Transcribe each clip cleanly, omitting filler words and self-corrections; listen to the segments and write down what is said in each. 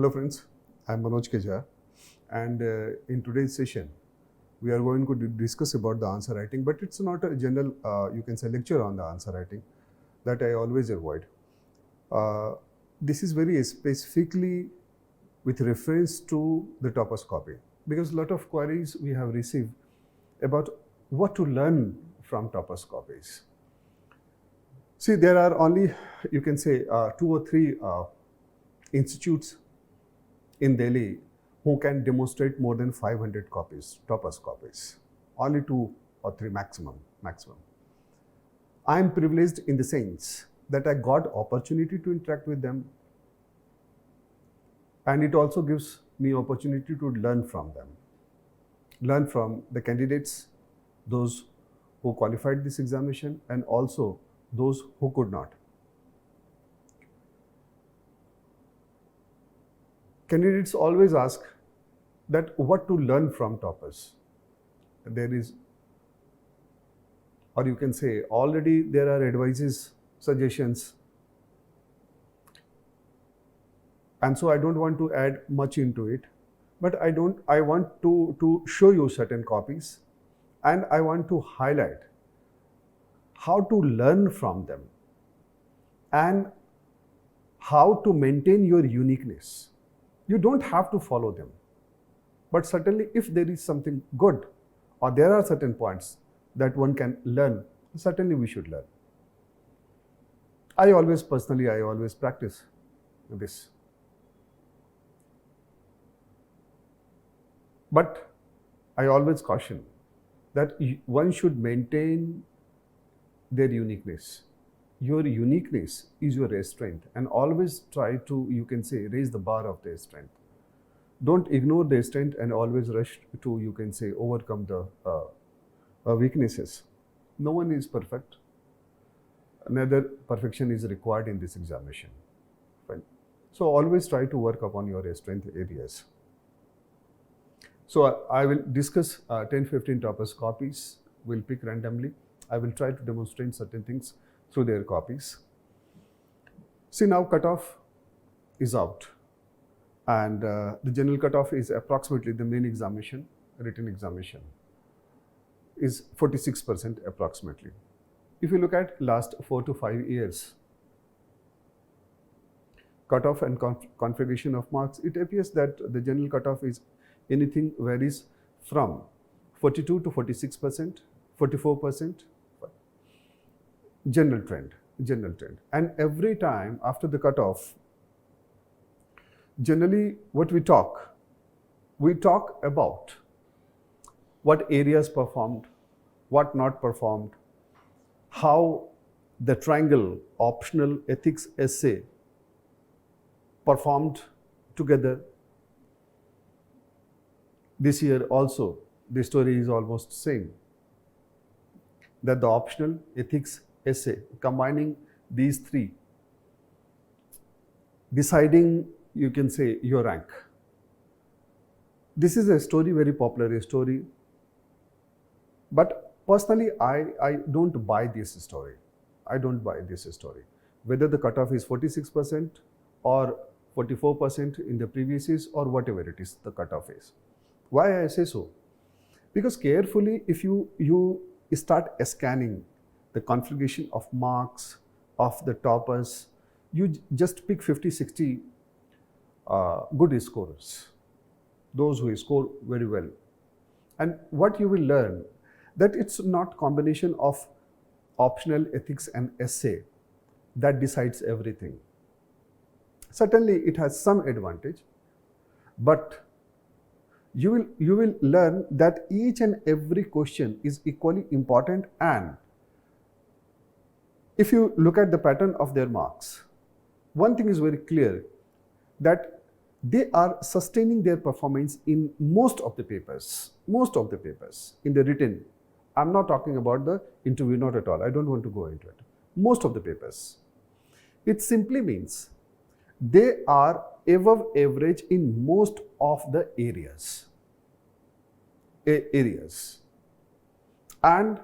Hello friends, I am Manoj K Jha, and in today's session we are going to discuss about the answer writing, but it's not a general you can say lecture on the answer writing that I always avoid. This is very specifically with reference to the topos copy, because a lot of queries we have received about what to learn from topos copies. See, there are only, you can say, 2 or 3 institutes in Delhi who can demonstrate more than 500 copies, topos copies. Only 2 or 3 maximum. I am privileged in the sense that I got opportunity to interact with them, and it also gives me opportunity to learn from them. Learn from the candidates, those who qualified this examination, and also those who could not. Candidates always ask that what to learn from toppers. There is, or you can say, already there are advices, suggestions, and so I don't want to add much into it, but I want to show you certain copies, and I want to highlight how to learn from them and how to maintain your uniqueness. You don't have to follow them, but certainly if there is something good or there are certain points that one can learn, certainly we should learn. I always practice this. But I always caution that one should maintain their uniqueness. Your uniqueness is your strength, and always try to, you can say, raise the bar of their strength. Don't ignore their strength and always rush to, you can say, overcome the weaknesses. No one is perfect. Neither perfection is required in this examination. Fine. So always try to work upon your strength areas. So I will discuss 10-15 topos copies. We'll pick randomly. I will try to demonstrate certain things through their copies. See, now cutoff is out, and the general cutoff is approximately the main examination, written examination, is 46% approximately. If you look at last 4 to 5 years, cutoff and configuration of marks, it appears that the general cutoff is anything varies from 42 to 46%, 44%, general trend. And every time after the cutoff, generally what we talk about what areas performed, what not performed, how the triangle optional ethics essay performed together. This year also the story is almost same, that the optional ethics essay, combining these 3, deciding, you can say, your rank. This is a story, very popular story, but personally I don't buy this story. I don't buy this story. Whether the cutoff is 46% or 44% in the previous years, or whatever it is the cutoff is. Why I say so? Because carefully, if you start scanning the configuration of marks of the toppers, you just pick 50-60 good scorers, those who score very well. And what you will learn, that it's not combination of optional ethics and essay that decides everything. Certainly it has some advantage, but you will learn that each and every question is equally important. And if you look at the pattern of their marks, one thing is very clear, that they are sustaining their performance in most of the papers in the written. I'm not talking about the interview, not at all. I don't want to go into it. Most of the papers. It simply means they are above average in most of the areas. And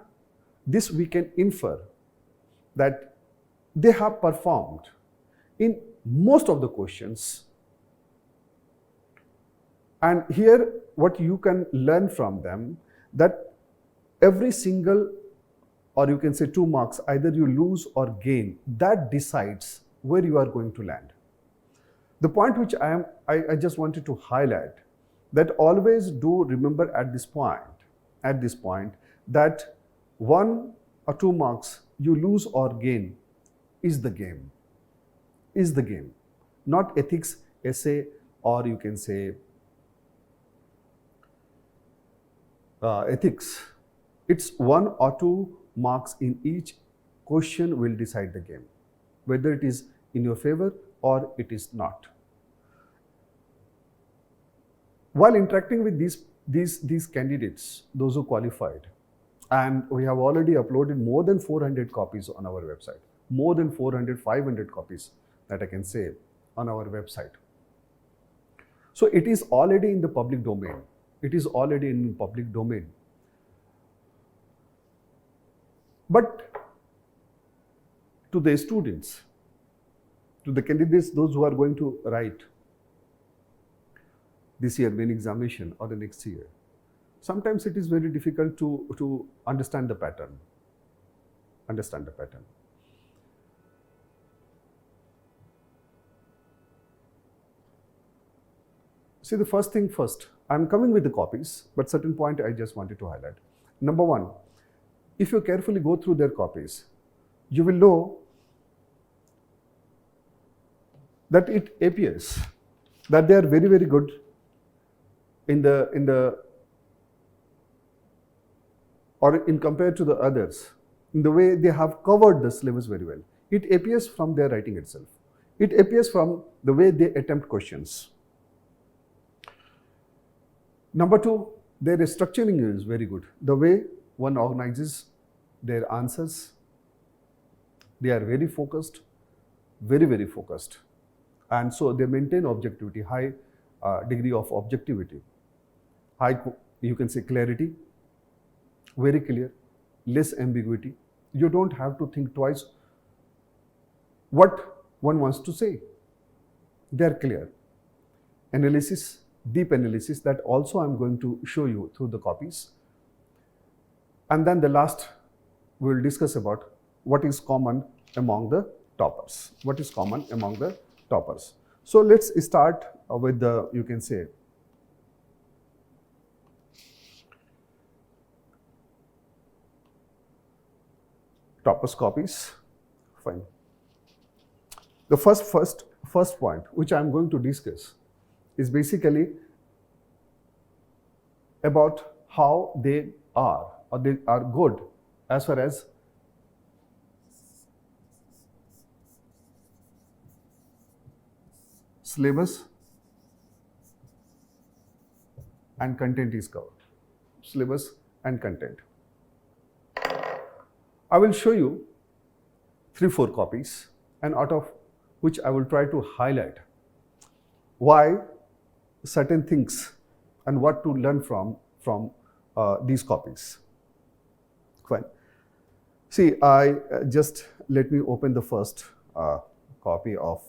this we can infer that they have performed in most of the questions And here what you can learn from them, that every single, or you can say 2 marks, either you lose or gain, that decides where you are going to land. The point which I just wanted to highlight, that always do remember at this point that 1 or 2 marks you lose or gain is the game, not ethics, essay, or you can say ethics. It's 1 or 2 marks in each question will decide the game, whether it is in your favor or it is not. While interacting with these candidates, those who qualified, and we have already uploaded more than 400 copies on our website, more than 400, 500 copies that I can say on our website. So it is already in the public domain. But to the students, to the candidates, those who are going to write this year main examination or the next year, sometimes it is very difficult to understand the pattern. See, the first thing first, I'm coming with the copies, but certain point I just wanted to highlight. Number 1, if you carefully go through their copies, you will know that it appears that they are very, very good in compared to the others, in the way they have covered the syllabus very well. It appears from their writing itself. It appears from the way they attempt questions. Number 2, their structuring is very good. The way one organizes their answers, they are very focused, very, very focused. And so they maintain objectivity, high degree of objectivity, high, you can say, clarity, very clear, less ambiguity. You don't have to think twice what one wants to say. They are clear. Analysis, deep analysis, that also I'm going to show you through the copies. And then the last, we will discuss about what is common among the toppers. So let's start with the, you can say, toppers copies. Fine. The first point which I'm going to discuss is basically about how they are, or they are good as far as syllabus and content is covered. Syllabus and content. I will show you 3-4 copies, and out of which I will try to highlight why certain things and what to learn from these copies. Fine. See, just let me open the first copy of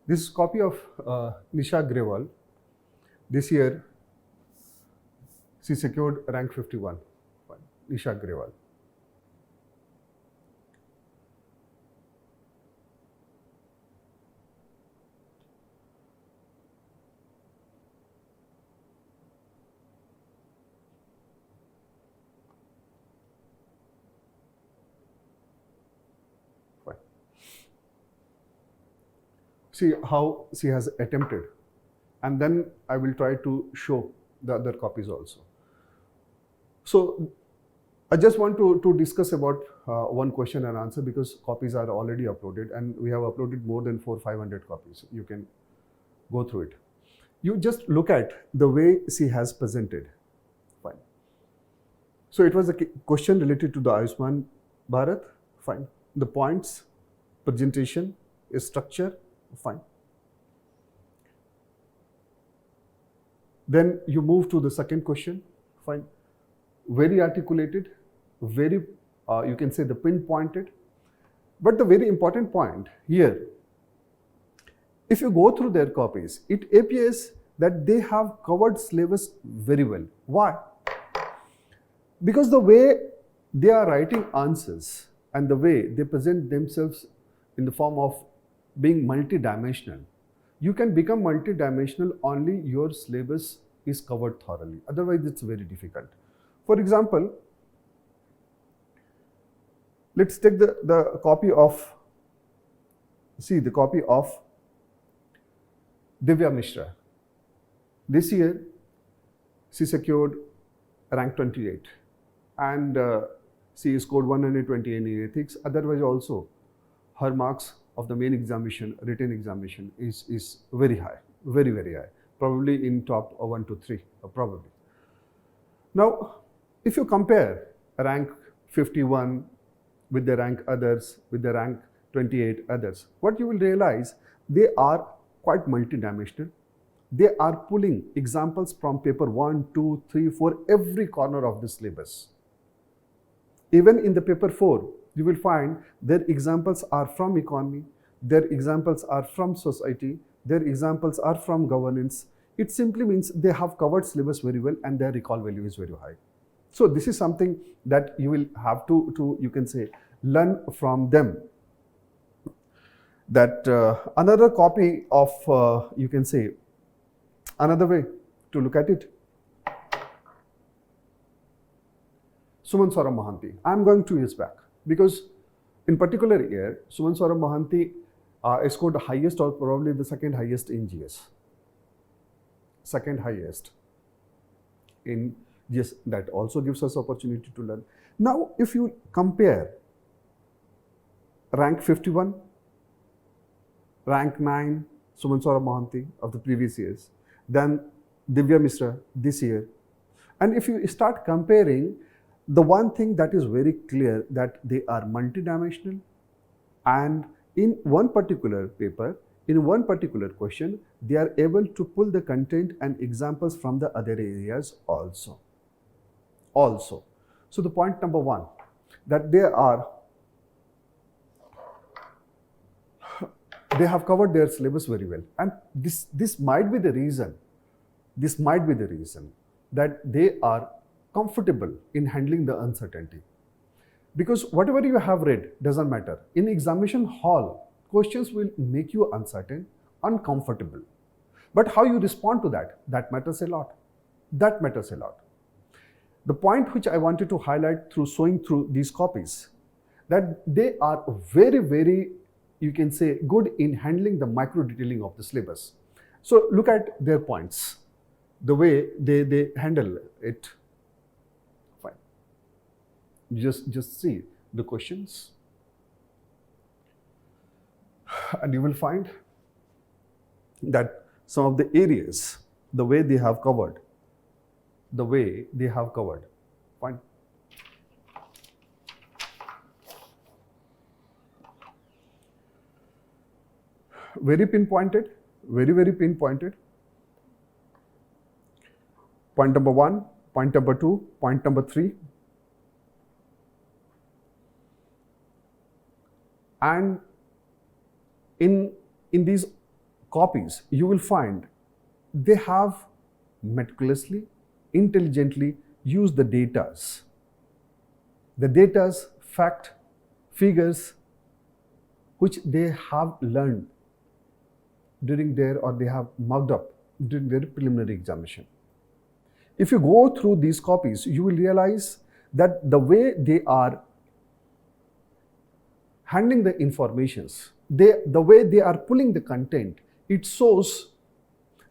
this copy of Nisha Grewal. This year, she secured rank 51. Nisha Grewal. See how she has attempted, and then I will try to show the other copies also. So I just want to discuss about one question and answer, because copies are already uploaded, and we have uploaded more than 400-500 copies. You can go through it. You just look at the way she has presented. Fine. So it was a question related to the Ayushman Bharat. Fine. the points, presentation, structure, fine. Then you move to the second question, fine. Very articulated, very, you can say the pinpointed. But the very important point here, if you go through their copies, it appears that they have covered syllabus very well. Why? Because the way they are writing answers and the way they present themselves in the form of being multidimensional, you can become multidimensional only your syllabus is covered thoroughly. Otherwise, it's very difficult. For example, let's take the copy of, the copy of Divya Mishra. This year, she secured rank 28 and she scored 120 in ethics. Otherwise also, her marks of the main examination, written examination is very high, very, very high. Probably in top 1 to 3, probably. Now, if you compare rank 51 with the rank others, with the rank 28 others, what you will realize, they are quite multidimensional. They are pulling examples from paper 1, 2, 3, 4, every corner of the syllabus. Even in the paper 4, you will find their examples are from economy, their examples are from society, their examples are from governance. It simply means they have covered syllabus very well and their recall value is very high. So this is something that you will have to you can say, learn from them. That another copy of, you can say, another way to look at it, Suman Saurabh Mohanty. I am going 2 years back because in particular year, Suman Saurabh Mohanty scored the highest or probably the second highest in GS. Second highest in GS. That also gives us opportunity to learn. Now, if you compare rank 51, rank 9, Suman Saurabh Mohanty of the previous years, then Divya Mishra this year. And if you start comparing, the one thing that is very clear that they are multidimensional, and in one particular paper, in one particular question, they are able to pull the content and examples from the other areas also. So the point number 1, that they have covered their syllabus very well, and this might be the reason. This might be the reason that they are comfortable in handling the uncertainty. Because whatever you have read doesn't matter. In examination hall, questions will make you uncertain, uncomfortable. But how you respond to that matters a lot. That matters a lot. The point which I wanted to highlight through showing through these copies, that they are very, very, you can say, good in handling the micro detailing of the syllabus. So look at their points, the way they handle it. Fine. Just see the questions, and you will find that some of the areas, the way they have covered, fine. Very pinpointed, very pinpointed. Point number 1, point number 2, point number 3. And in these copies, you will find they have meticulously, intelligently used the datas. The datas, fact, figures, which they have learned during their, or they have marked up during their preliminary examination. If you go through these copies, you will realize that the way they are handling the informations, the way they are pulling the content, it shows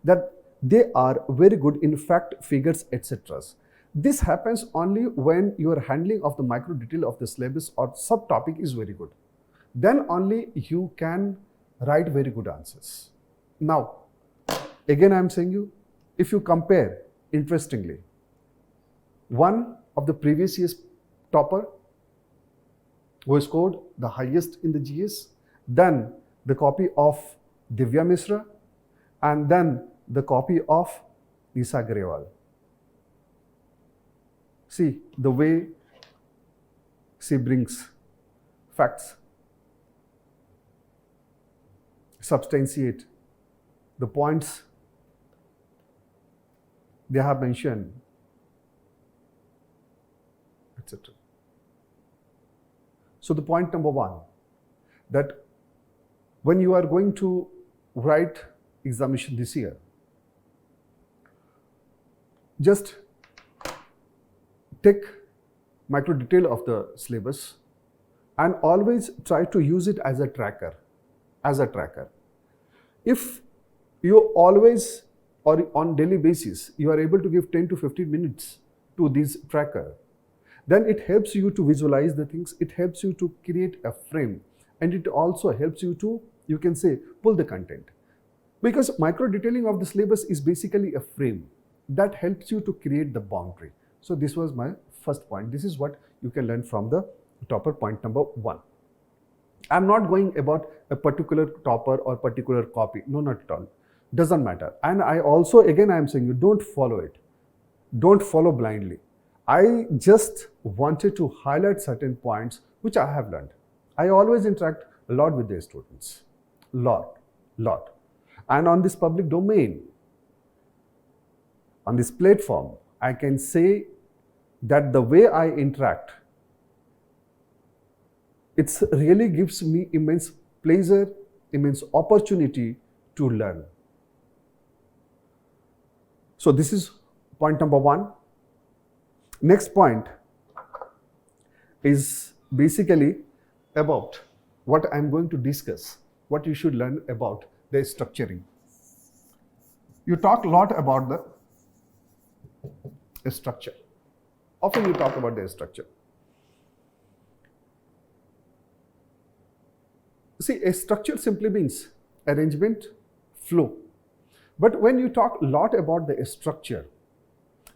that they are very good in fact, figures, etc. This happens only when your handling of the micro detail of the syllabus or subtopic is very good. Then only you can write very good answers. Now, again I am saying you, if you compare, interestingly, one of the previous year's topper who scored the highest in the GS, then the copy of Divya Misra, and then the copy of Nisa Grewal. See the way she brings facts, substantiate the points they have mentioned, etc. So the point number one, that when you are going to write examination this year, just take micro detail of the syllabus and always try to use it as a tracker. If you always or on daily basis you are able to give 10 to 15 minutes to this tracker, then it helps you to visualize the things, it helps you to create a frame, and it also helps you to, you can say, pull the content. Because micro detailing of the syllabus is basically a frame that helps you to create the boundary. So this was my first point. This is what you can learn from the topper, point number one. I'm not going about a particular topper or particular copy. No, not at all. Doesn't matter. And I also, again, I am saying you don't follow it. Don't follow blindly. I just wanted to highlight certain points which I have learned. I always interact a lot with the students. Lot. And on this public domain, on this platform, I can say that the way I interact, it really gives me immense pleasure, immense opportunity to learn. So this is point number one. Next point is basically about what I'm going to discuss, what you should learn about the structuring. You talk a lot about the structure. Often you talk about the structure. See, a structure simply means arrangement, flow. But when you talk a lot about the structure,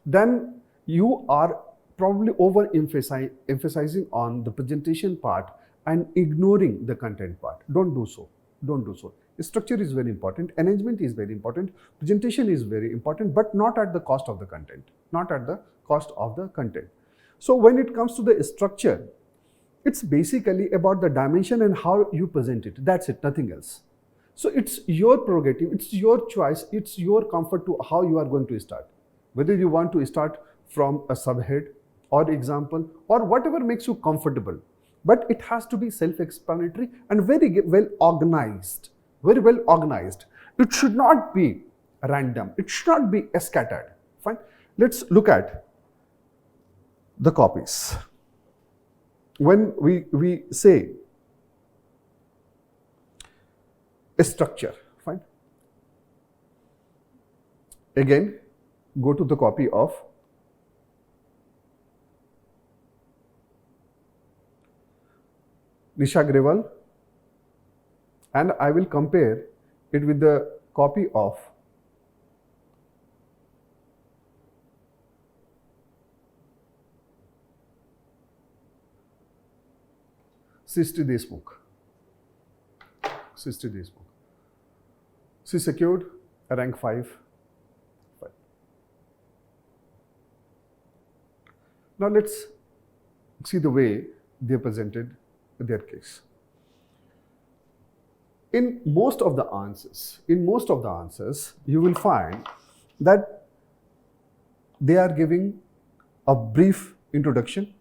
then you are probably emphasizing on the presentation part and ignoring the content part. Don't do so. Structure is very important, arrangement is very important, presentation is very important, but not at the cost of the content. So when it comes to the structure, it's basically about the dimension and how you present it. That's it, nothing else. So it's your prerogative, it's your choice, it's your comfort to how you are going to start. Whether you want to start from a subhead or example or whatever makes you comfortable. But it has to be self-explanatory and very well organized. It should not be random. It should not be scattered. Fine. Let's look at the copies. When we say a structure, fine. Again, go to the copy of Nisha Grewal, and I will compare it with the copy of Srishti Deshmukh. She secured a rank 5. Now let's see the way they presented their case. In most of the answers, you will find that they are giving a brief introduction,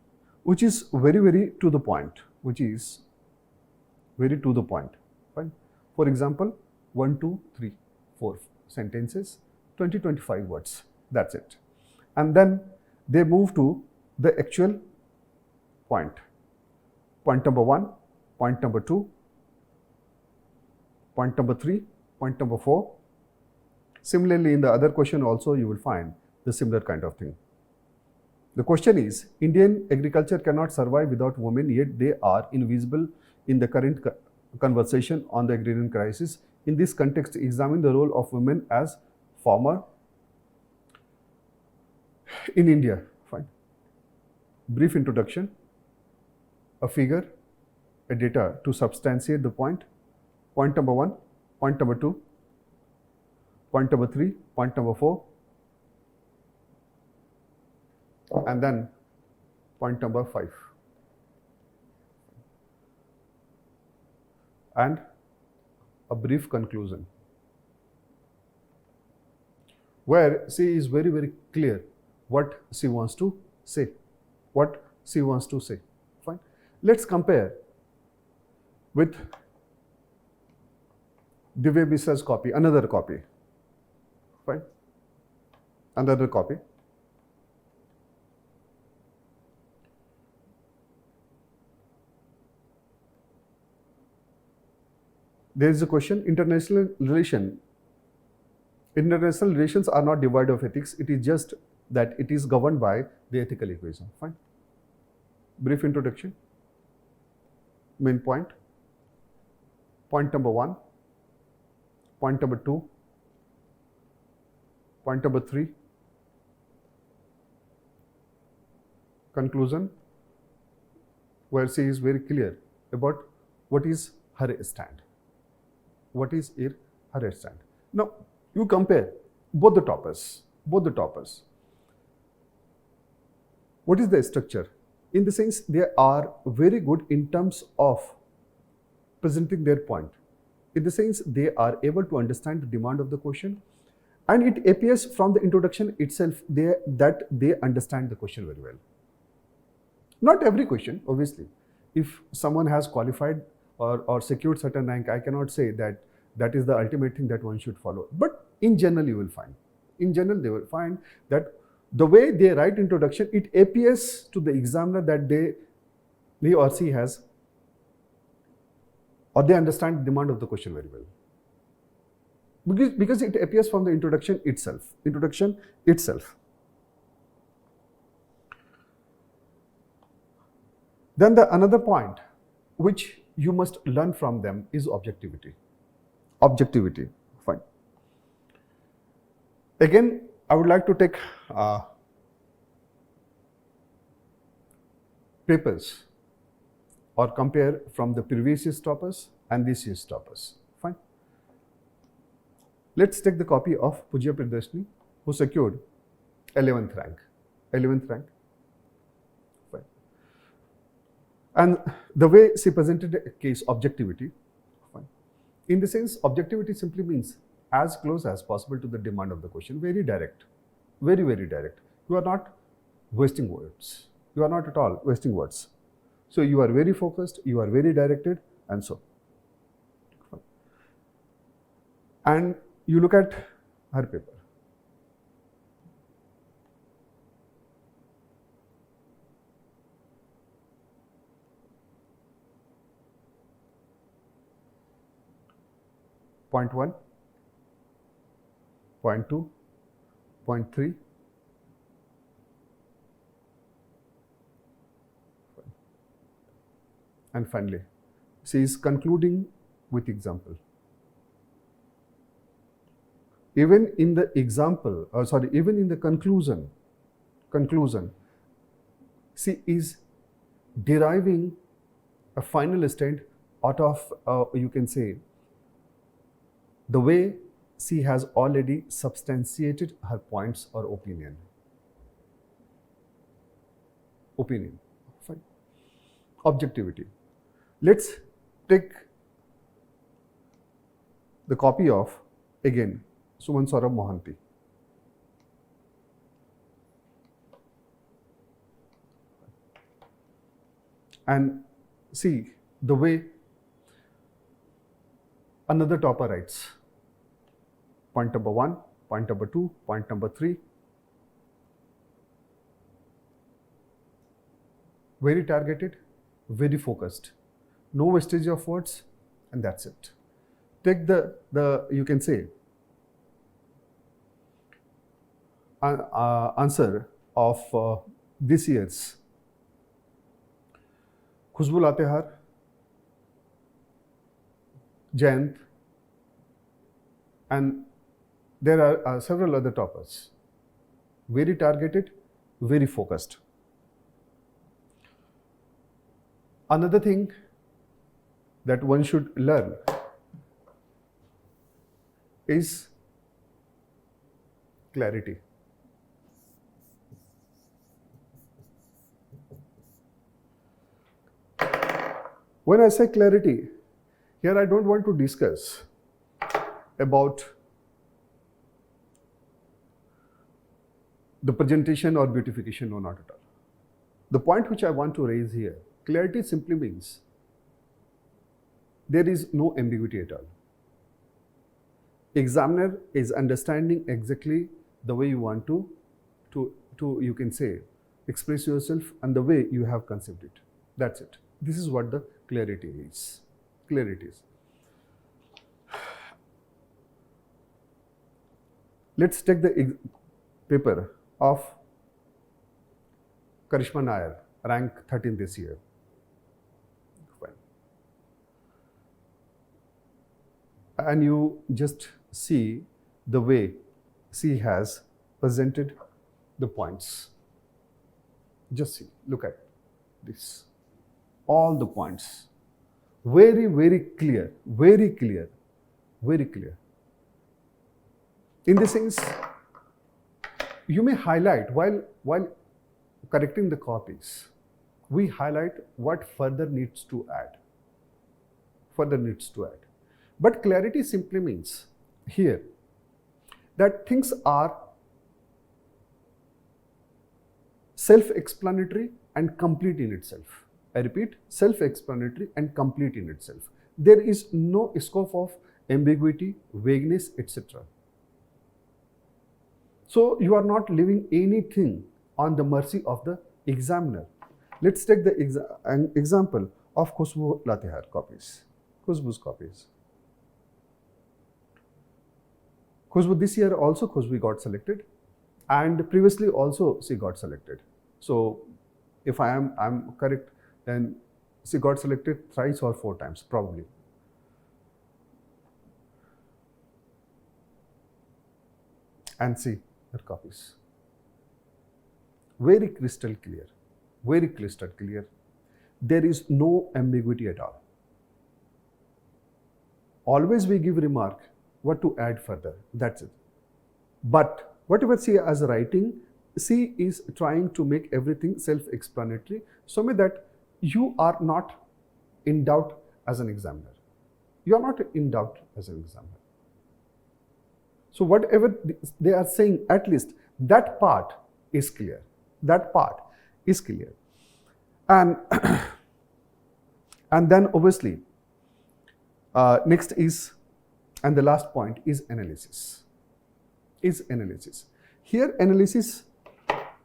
which is very to the point. Fine. For example, 1, 2, 3, 4 sentences, 20-25 words. That's it. And then they move to the actual point. Point number 1, point number 2, point number 3, point number 4. Similarly, in the other question also you will find the similar kind of thing. The question is, Indian agriculture cannot survive without women, yet they are invisible in the current conversation on the agrarian crisis. In this context, examine the role of women as farmer in India. Fine. Brief introduction, a figure, a data to substantiate the point. Point number 1, point number 2, point number 3, point number 4, and then point number 5. And a brief conclusion, where she is very, very clear what she wants to say. What she wants to say. Fine. Let's compare with Divya Bisa's copy, another copy. Fine. Another copy. There is a question, international relations are not devoid of ethics. It is just that it is governed by the ethical equation. Fine. Brief introduction. Main point. Point number 1. Point number 2. Point number 3. Conclusion, where she is very clear about what is her stand. What is her stand. Now, you compare both the toppers. What is the structure? In the sense, they are very good in terms of presenting their point. In the sense, they are able to understand the demand of the question, and it appears from the introduction itself that they understand the question very well. Not every question, obviously. If someone has qualified or secured certain rank, I cannot say that that is the ultimate thing that one should follow. But in general, you will find. In general, they will find that the way they write introduction, it appears to the examiner that he or she has, or they understand the demand of the question very well. Because it appears from the introduction itself. Then the another point which you must learn from them is objectivity. Fine. Again, I would like to take papers or compare from the previous year's toppers and this year's toppers. Fine. Let's take the copy of Pujya Priyadarshini, who secured 11th rank. Fine. And the way she presented a case, objectivity. Fine. In the sense, objectivity simply means as close as possible to the demand of the question, very direct, very, very direct. You are not wasting words. You are not at all wasting words. So you are very focused, you are very directed, and so. And you look at her paper. Point 1, point 2, point 3. And finally, she is concluding with example. Even in the example, even in the conclusion, she is deriving a final stand out of, you can say, the way she has already substantiated her points or opinion. Fine. Objectivity. Let's take the copy of, again, Suman Saurabh Mohanty. And see the way another topper writes. Point number 1, point number 2, point number 3. Very targeted, very focused. No wastage of words, and that's it. Take the you can say, answer of this year's Khushbu Latehar, Jayant, and there are several other toppers. Very targeted, very focused. Another thing that one should learn is clarity. When I say clarity, here I don't want to discuss about the presentation or beautification, no, not at all. The point which I want to raise here, clarity simply means there is no ambiguity at all. Examiner is understanding exactly the way you want to you can say, express yourself and the way you have conceived it. That's it. This is what the clarity is. Clarity is. Let's take the paper of Karishma Nair, rank 13 this year. Fine. And you just see the way she has presented the points. Just see, look at this. All the points. Very, very clear, very clear, very clear. In the sense, you may highlight while correcting the copies, we highlight what further needs to add. Further needs to add. But clarity simply means here that things are self-explanatory and complete in itself. I repeat, self-explanatory and complete in itself. There is no scope of ambiguity, vagueness, etc. So you are not leaving anything on the mercy of the examiner. Let's take the example of Khushbu Latihar copies. Khushbu's copies. Khushbu this year also Khushbu got selected, and previously also she got selected. So if I'm correct, then she got selected thrice or 4 times probably. And see her copies. Very crystal clear. Very crystal clear. There is no ambiguity at all. Always we give remark what to add further. That's it. But whatever she is writing, she is trying to make everything self-explanatory, so that you are not in doubt as an examiner. You are not in doubt as an examiner. So whatever they are saying, at least that part is clear. That part is clear. And, and then obviously, next is, and the last point is analysis. Is analysis. Here analysis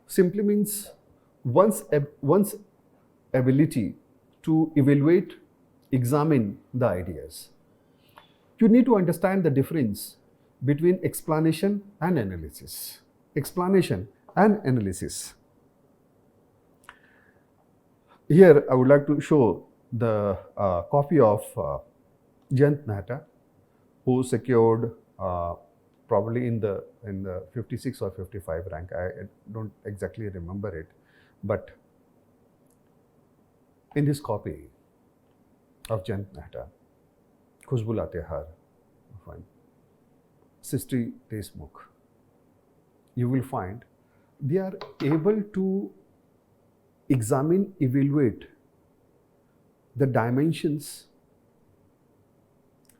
simply means one's ability to evaluate, examine the ideas. You need to understand the difference between explanation and analysis. Explanation and analysis. Here I would like to show the copy of Jayant Mehta, who secured probably in the 56 or 55 rank. I don't exactly remember it, but in this copy of Jayant Mehta, Khushbu Latihar, Srishti Deshmukh, you will find they are able to examine, evaluate the dimensions,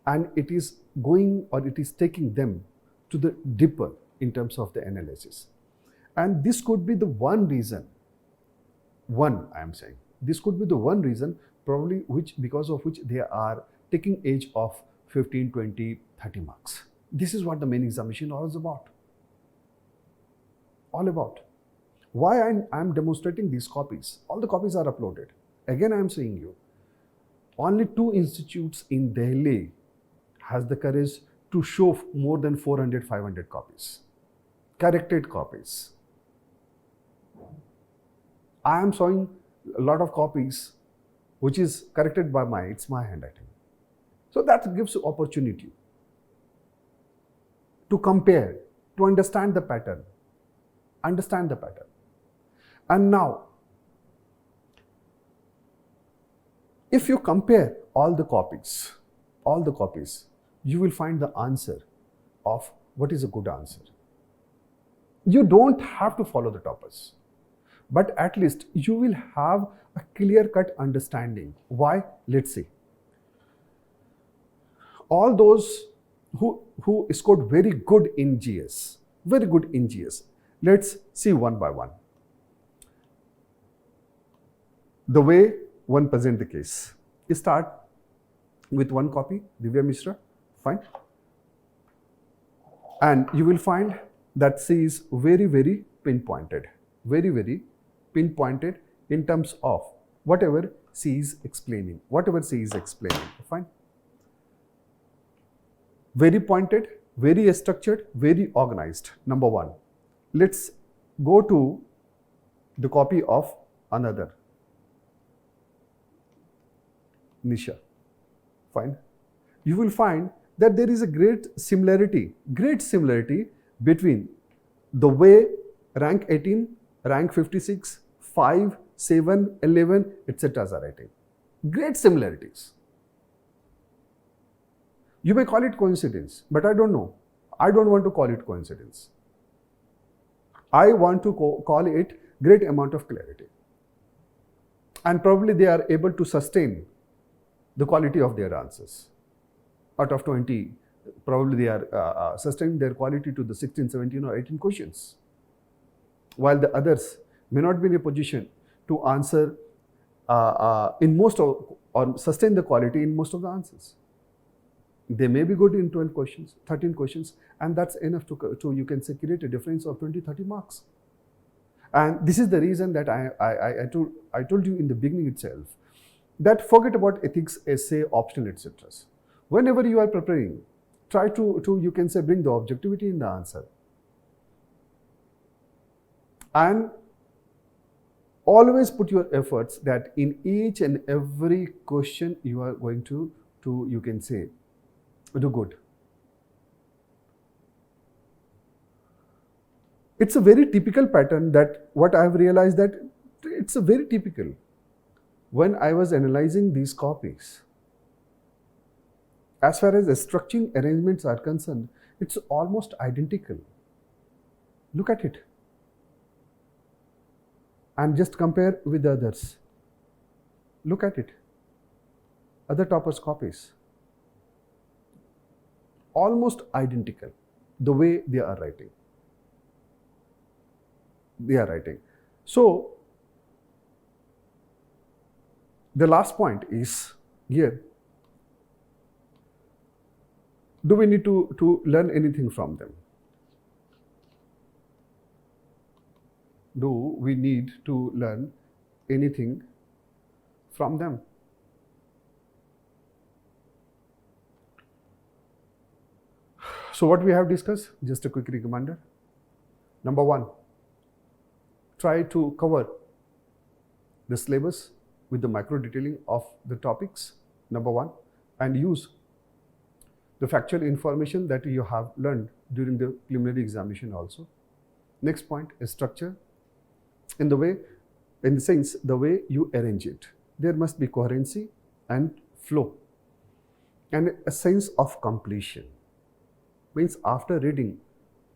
and it is going, or it is taking them to the deeper in terms of the analysis. And this could be the one reason, I am saying, this could be the one reason probably because of which they are taking age of 15, 20, 30 marks. This is what the main examination is about. All about. Why I am demonstrating these copies? All the copies are uploaded. Again, I am saying you, only 2 institutes in Delhi has the courage to show more than 400, 500 copies. Corrected copies. I am showing a lot of copies which is corrected by my handwriting. So that gives you opportunity to compare, to understand the pattern. Understand the pattern. And now, If you compare all the copies, you will find the answer of what is a good answer. You don't have to follow the toppers, but at least you will have a clear-cut understanding. Why? Let's see. All those who scored very good in GS, let's see one by one. The way one present the case. You start with one copy, Divya Mishra, fine. And you will find that C is very, very pinpointed. Very, very pinpointed in terms of whatever C is explaining. Fine. Very pointed, very structured, very organized. Number one. Let's go to the copy of another. Nisha. Fine. You will find that there is a great similarity between the way rank 18, rank 56, 5, 7, 11, etc. are writing. Great similarities. You may call it coincidence, but I don't know. I don't want to call it coincidence. I want to call it great amount of clarity. And probably they are able to sustain the quality of their answers. Out of 20, probably they are sustaining their quality to the 16, 17 or 18 questions. While the others may not be in a position to answer in most of, or sustain the quality in most of the answers. They may be good in 12 questions, 13 questions, and that's enough to you can say, create a difference of 20, 30 marks. And this is the reason that I told you in the beginning itself that forget about ethics, essay, optional, etc. Whenever you are preparing, try to you can say, bring the objectivity in the answer. And always put your efforts that in each and every question you are going to you can say, do good. It's a very typical pattern that what I have realized that it's a very typical. When I was analyzing these copies, as far as the structuring arrangements are concerned, it's almost identical. Look at it. And just compare with the others. Look at it. Other toppers' copies. Almost identical, the way they are writing. So, the last point is here. Do we need to learn anything from them? Do we need to learn anything from them? So what we have discussed, just a quick reminder. Number one, try to cover the syllabus with the micro detailing of the topics, number one, and use the factual information that you have learned during the preliminary examination also. Next point is structure. In the sense, the way you arrange it. There must be coherency and flow and a sense of completion. Means after reading,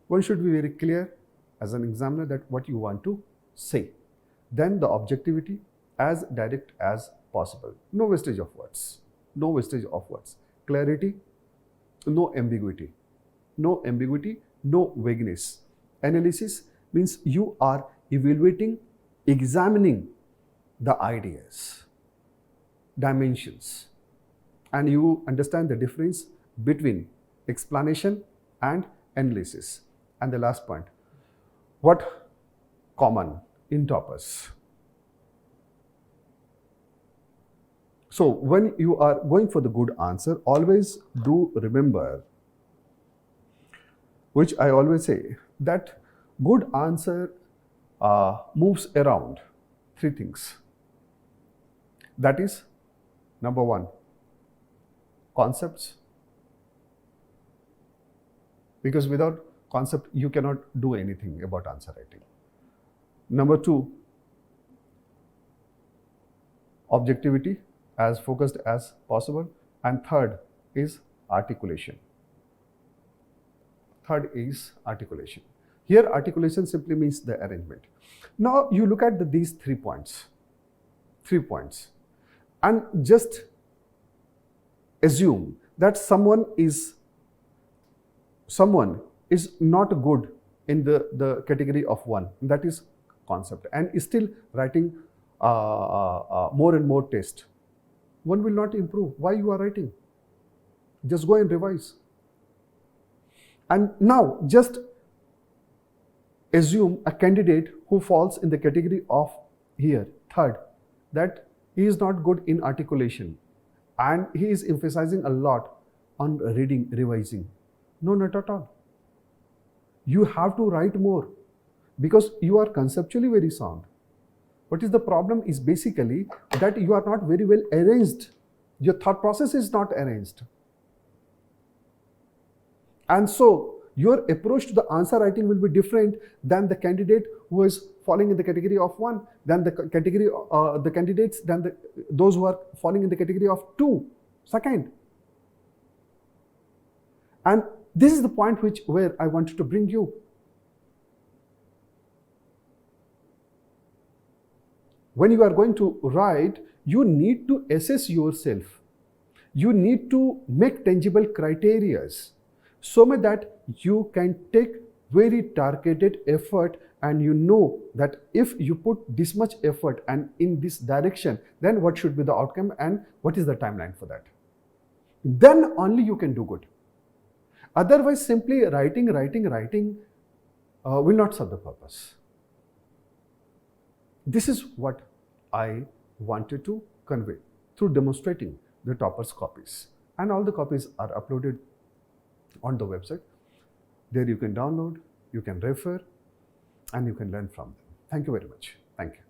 one should be very clear as an examiner that what you want to say. Then the objectivity, as direct as possible. No wastage of words. Clarity, no ambiguity. No vagueness. Analysis means you are evaluating, examining the ideas, dimensions, and you understand the difference between explanation and analysis. And the last point, what common in toppers? So when you are going for the good answer, always do remember, which I always say, that good answer moves around three things. That is, number one, concepts. Because without concept, you cannot do anything about answer writing. Number two, objectivity. as focused as possible. And third is articulation. Third is articulation. Here articulation simply means the arrangement. Now you look at these 3 points. 3 points. And just assume that someone is not good in the category of 1, that is concept, and is still writing more and more tests. One will not improve. Why you are writing? Just go and revise. And now just assume a candidate who falls in the category of here, third, that he is not good in articulation and he is emphasizing a lot on reading, revising. No, not at all. You have to write more because you are conceptually very sound. What is the problem is basically that you are not very well arranged. Your thought process is not arranged. And so your approach to the answer writing will be different than the candidate who is falling in the category of 1, than the candidates, than those who are falling in the category of 2, second. And this is the point where I wanted to bring you. When you are going to write, you need to assess yourself. You need to make tangible criteria so that you can take very targeted effort, and you know that if you put this much effort and in this direction, then what should be the outcome and what is the timeline for that. Then only you can do good. Otherwise, simply writing will not serve the purpose. This is what I wanted to convey through demonstrating the toppers' copies. And all the copies are uploaded on the website. There you can download, you can refer, and you can learn from them. Thank you very much. Thank you.